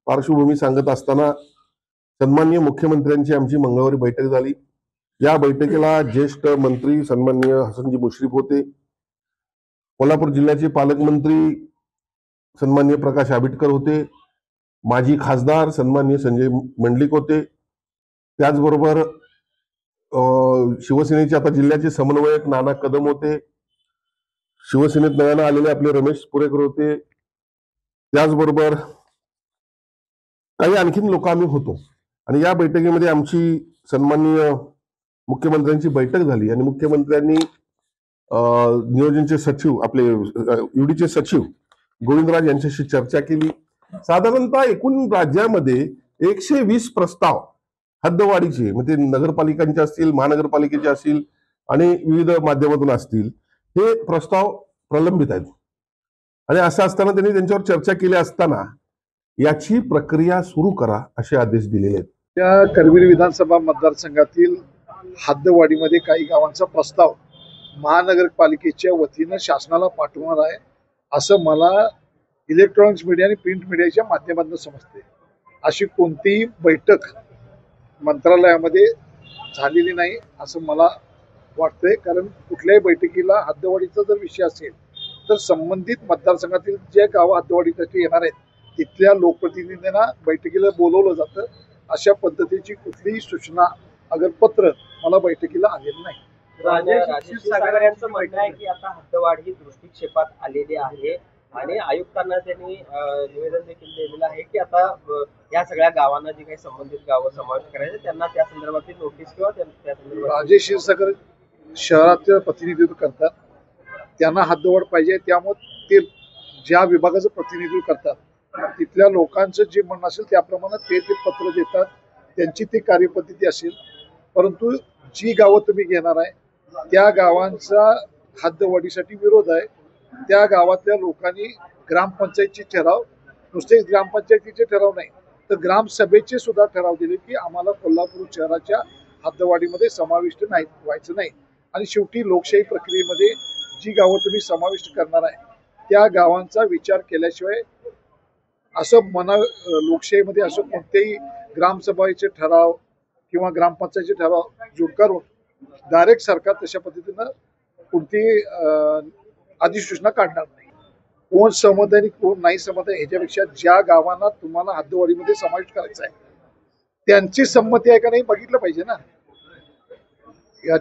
पार्श्वभूमी सांगत असताना सन्माननीय मुख्यमंत्र्यांची आमची मंगळवारी बैठक झाली। या बैठकीला ज्येष्ठ मंत्री सन्माननीय हसनजी मुश्रीफ होते, कोल्हापूर जिल्ह्याचे पालकमंत्री सन्माननीय प्रकाश आबिटकर होते, माजी खासदार सन्माननीय संजय मंडलिक होते, त्याचबरोबर शिवसेनेचे आता जिल्ह्याचे समन्वयक नाना कदम होते, शिवसेनेत नव्यानं आलेले आपले रमेश पुरेकर होते, त्याचबरोबर काही आणखीन लोक आम्ही होतो। आणि या बैठकीमध्ये आमची सन्माननीय मुख्यमंत्र्यांची बैठक झाली आणि मुख्यमंत्र्यांनी नियोजनचे सचिव आपले युडीचे सचिव गोविंदराज यांच्याशी चर्चा केली। साधारणतः एकूण राज्यामध्ये 120 प्रस्ताव हद्दवाढीचे म्हणजे नगरपालिकांचे असतील, महानगरपालिकेचे असतील आणि विविध माध्यमातून असतील, हे प्रस्ताव प्रलंबित आहेत। आणि असं असताना त्यांनी त्यांच्यावर चर्चा केली असताना याची प्रक्रिया सुरू करा असे आदेश दिलेले आहेत। त्या करवीर विधानसभा मतदारसंघातील हद्दवाढीमध्ये काही गावांचा प्रस्ताव महानगरपालिकेच्या वतीनं शासनाला पाठवणार आहे असं मला इलेक्ट्रॉनिक्स मीडिया आणि प्रिंट मीडियाच्या माध्यमातून समजते। अशी कोणतीही बैठक मंत्रालयामध्ये झालेली नाही असं मला वाटतंय, कारण कुठल्याही बैठकीला हद्दवाढीचा जर विषय असेल तर संबंधित मतदारसंघातील जे गावं हद्दवाढीसाठी येणार आहेत तिथल्या लोकप्रतिनिधींना बैठकीला बोलवलं जातं। अशा पद्धतीची कुठलीही सूचना अगर पत्र मला बैठकीला आलेलं नाही। राजेश क्षीरसागर यांचं म्हणणं आहे की आता हद्दवाढ ही दृष्टिक्षेपात आलेली आहे आणि आयुक्तांना त्यांनी निवेदन देखील दिलेलं आहे की आता या सगळ्या गावांना जी काही संबंधित गावं समाविष्ट करायचे त्यांना त्या संदर्भातील नोटीस किंवा त्या संदर्भात राजेश क्षीरसागर शहराचं प्रतिनिधित्व करतात, त्यांना हद्दवाढ पाहिजे, त्यामुळे ते ज्या विभागाचं प्रतिनिधित्व करतात तिथल्या लोकांचं जे म्हणणं असेल त्याप्रमाणे ते पत्र देतात, त्यांची ती कार्यपद्धती असेल। परंतु जी गावं तुम्ही घेणार आहे त्या गावांचा हद्दवाढीसाठी विरोध आहे। त्या गावातल्या लोकांनी ग्रामपंचायतचे ठराव, नुसते ग्रामपंचायतीचे ठराव नाही तर ग्रामसभेचे सुद्धा ठराव दिले की आम्हाला कोल्हापूर शहराच्या हद्दवाढीमध्ये समाविष्ट नाही व्हायचं नाही। आणि शेवटी लोकशाही प्रक्रियेमध्ये जी गावं तुम्ही समाविष्ट करणार आहे त्या गावांचा विचार केल्याशिवाय असं लोकशाहीमध्ये असं कोणतेही ग्रामसभेचे ठराव किंवा ग्रामपंचायतीचे ठराव जुडकारून डायरेक्ट सरकार तशा पद्धतीनं कोणती अधिसूचना काढणार नाही। कोण सहमत आहे आणि कोण नाही सहमत आहे ह्याच्यापेक्षा ज्या गावांना तुम्हाला हद्दवाढीमध्ये समाविष्ट करायचं आहे त्यांची संमती आहे का नाही बघितलं पाहिजे ना।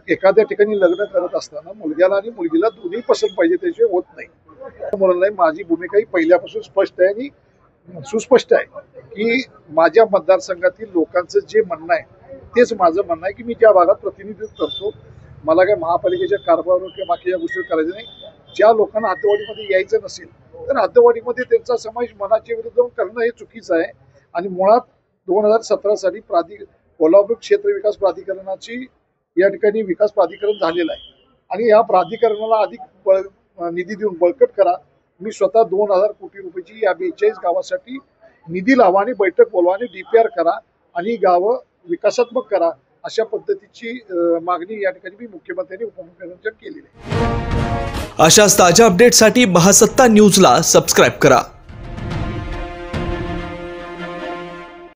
एखाद्या ठिकाणी लग्न करत असताना मुलग्याला आणि मुलगीला दोन्ही पसंत पाहिजे, त्याशिवाय होत नाही। माझी भूमिका ही पहिल्यापासून स्पष्ट आहे आणि सुस्पष्ट आहे की माझ्या मतदारसंघातील लोकांचं जे म्हणणं आहे तेच माझं म्हणणं आहे की मी ज्या भागात प्रतिनिधित्व करतो मला काय महापालिकेच्या कारभारावर किंवा बाकीच्या गोष्टी करायचं नाही। ज्या लोकांना हद्दवाढीमध्ये यायचं नसेल तर हद्दवाढीमध्ये त्यांचा समावेश मनाच्या विरुद्ध करणं हे चुकीचं आहे। आणि मुळात 2017 साली कोल्हापूर क्षेत्र विकास प्राधिकरणाची या ठिकाणी विकास प्राधिकरण झालेलं आहे आणि या प्राधिकरणाला अधिक निधी देऊन बळकट करा। मी स्वतः 2000 कोटी रुपयाची या 42 गावासाठी निधी लावा आणि बैठक बोलवा आणि DPR करा आणि गावं विकासात्मक करा अशा पद्धतीची मागणी या ठिकाणी मी मुख्यमंत्र्यांनी उपमुख्यमंत्र्यांच्या केलेली आहे। अशाच ताज्या अपडेटसाठी महासत्ता न्यूजला सबस्क्राईब करा।